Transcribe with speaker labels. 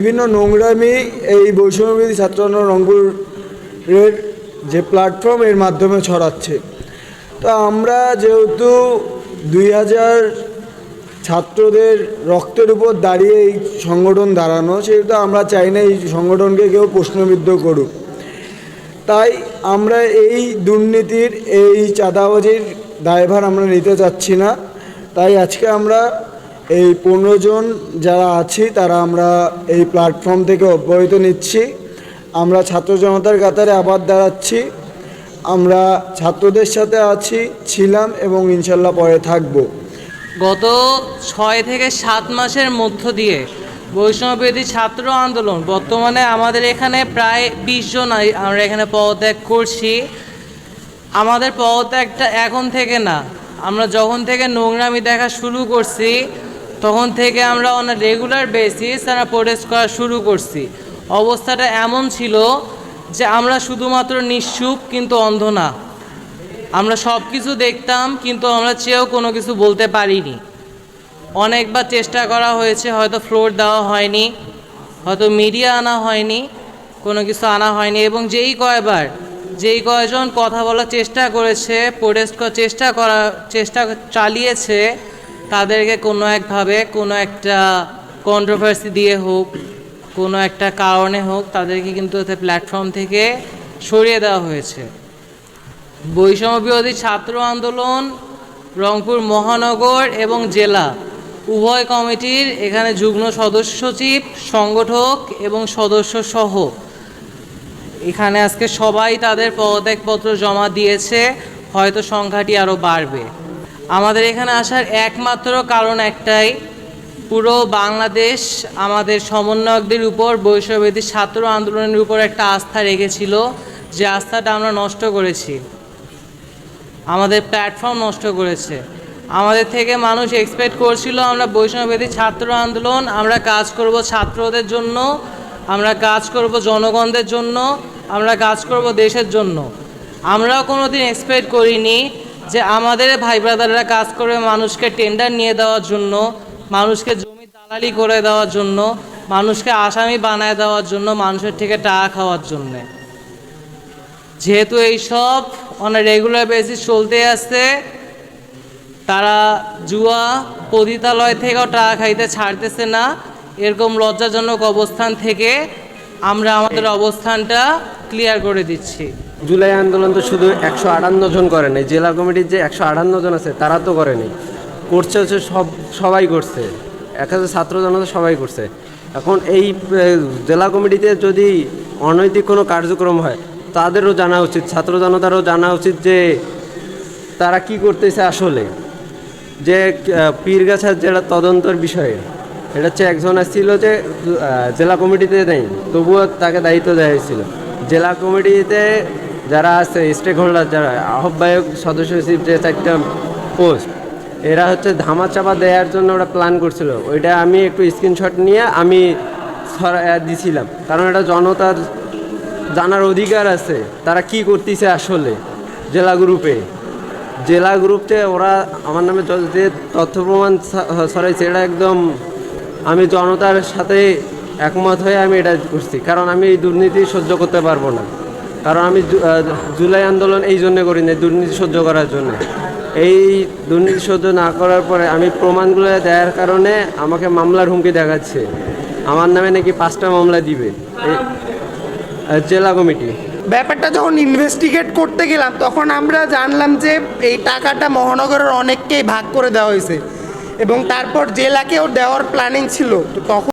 Speaker 1: বিভিন্ন নোংরামি এই বৈষম্যবিরোধী ছাত্র আন্দোলন রংপুরের যে প্ল্যাটফর্ম এর মাধ্যমে ছড়াচ্ছে। তো আমরা যেহেতু 2000 ছাত্রদের রক্তের উপর দাঁড়িয়ে এই সংগঠন দাঁড়ানো, সেহেতু আমরা চাই না এই সংগঠনকে কেউ প্রশ্নবিদ্ধ করুক। তাই আমরা এই দুর্নীতির, এই চাঁদাবাজির দায়ভার আমরা নিতে চাচ্ছি না। তাই আজকে আমরা এই 15 জন যারা আছি তারা আমরা এই প্ল্যাটফর্ম থেকে অব্যাহতি নিচ্ছি। আমরা ছাত্র জনতার কাতারে আবার দাঁড়াচ্ছি। আমরা ছাত্রদের সাথে আছি, ছিলাম এবং ইনশাল্লাহ পরে থাকব।
Speaker 2: গত 6 থেকে 7 মাসের মধ্য দিয়ে বৈষম্যবিরোধী ছাত্র আন্দোলন বর্তমানে আমাদের এখানে প্রায় 20 জন আমরা এখানে পদত্যাগ করছি। আমাদের পদত্যাগটা এখন থেকে না, আমরা যখন থেকে নোংরামি দেখা শুরু করছি তখন থেকে আমরা অন রেগুলার বেসিস আমরা প্রোটেস্ট করা শুরু করছি। অবস্থাটা এমন ছিল যে আমরা শুধুমাত্র নিশ্চুপ কিন্তু অন্ধ না। আমরা সব কিছু দেখতাম কিন্তু আমরা চেয়েও কোনো কিছু বলতে পারিনি। অনেকবার চেষ্টা করা হয়েছে, হয়তো ফ্লোর দেওয়া হয়নি, হয়তো মিডিয়া আনা হয়নি, কোনো কিছু আনা হয়নি। এবং যেই কয়জন কথা বলার চেষ্টা করেছে, প্রোটেস্ট করার চেষ্টা চালিয়েছে, তাদেরকে কোনো একভাবে কোনো একটা কন্ট্রোভার্সি দিয়ে হোক, কোনো একটা কারণে হোক, তাদেরকে কিন্তু প্ল্যাটফর্ম থেকে সরিয়ে দেওয়া হয়েছে। বৈষম্যবিরোধী ছাত্র আন্দোলন রংপুর মহানগর এবং জেলা উভয় কমিটির এখানে যুগ্ম সদস্য সচিব, সংগঠক এবং সদস্য সহ এখানে আজকে সবাই তাদের পদত্যাগপত্র জমা দিয়েছে। হয়তো সংখ্যাটি আরও বাড়বে। আমাদের এখানে আসার একমাত্র কারণ একটাই, পুরো বাংলাদেশ আমাদের সমন্বয়কদের উপর বৈষম্যবিরোধী ছাত্র আন্দোলনের উপর একটা আস্থা রেখেছিল, যে আস্থাটা আমরা নষ্ট করেছি। আমাদের প্ল্যাটফর্ম নষ্ট করেছে। আমাদের থেকে মানুষ এক্সপেক্ট করছিল আমরা বৈষম্যবিরোধী ছাত্র আন্দোলন, আমরা কাজ করব ছাত্রদের জন্য, আমরা কাজ করব জনগণদের জন্য, আমরা কাজ করব দেশের জন্য। আমরাও কোনো দিন এক্সপেক্ট করিনি যে আমাদের ভাই ব্রাদাররা কাজ করবে মানুষকে টেন্ডার নিয়ে দেওয়ার জন্য, মানুষকে জমি দালালি করে দেওয়ার জন্য, মানুষকে আসামি বানায় দেওয়ার জন্য, মানুষের থেকে টাকা খাওয়ার জন্যে। যেহেতু এইসব অন রেগুলার বেসিস চলতে আসছে, তারা জুয়া পতিতালয় থেকেও টাকা খাইতে ছাড়তেছে না। এরকম লজ্জাজনক অবস্থান থেকে আমরা আমাদের অবস্থানটা ক্লিয়ার করে দিচ্ছি।
Speaker 3: জুলাই আন্দোলন তো শুধু 158 জন করে নাই, জেলা কমিটির যে 158 জন আছে তারা তো করেনি, করছে হচ্ছে সবাই করছে, 1000 ছাত্র জনতা সবাই করছে। এখন এই জেলা কমিটিতে যদি অনৈতিক কোনো কার্যক্রম হয় তাদেরও জানা উচিত, ছাত্র জনতারও জানা উচিত যে তারা কি করতেছে আসলে। যে পীরগাছার যেটা তদন্তর বিষয়ে, এটা হচ্ছে একজন আসছিল যে জেলা কমিটিতে নেই, তবুও তাকে দায়িত্ব দেওয়া হয়েছিল। জেলা কমিটিতে যারা আছে স্টেক হোল্ডার, যারা আহ্বায়ক, সদস্য সচিব, যে 4টা পোস্ট, এরা হচ্ছে ধামাচাপা দেওয়ার জন্য ওরা প্ল্যান করছিল। ওইটা আমি একটু স্ক্রিনশট নিয়ে আমি দিছিলাম, কারণ এটা জনতার জানার অধিকার আছে তারা কি করতেছে আসলে। জেলা গ্রুপে ওরা আমার নামে যে তথ্য প্রমাণ ছড়াইছে, এটা একদম আমি জনতার সাথে একমত হয়ে আমি এটা করছি, কারণ আমি এই দুর্নীতি সহ্য করতে পারবো না। কারণ আমি জুলাই আন্দোলন এই জন্যে করি না, দুর্নীতি সহ্য করার জন্য। এই দুর্নীতি সহ্য না করার পরে আমি প্রমাণগুলো দেওয়ার কারণে আমাকে মামলার হুমকি দেখাচ্ছে। আমার নামে নাকি 5টা মামলা দিবে জেলা কমিটি।
Speaker 4: ব্যাপারটা যখন ইনভেস্টিগেট করতে গেলাম তখন আমরা জানলাম যে এই টাকাটা মহানগরের অনেককেই ভাগ করে দেওয়া হয়েছে এবং তারপর জেলাকেও দেওয়ার প্ল্যানিং ছিল। তো তখন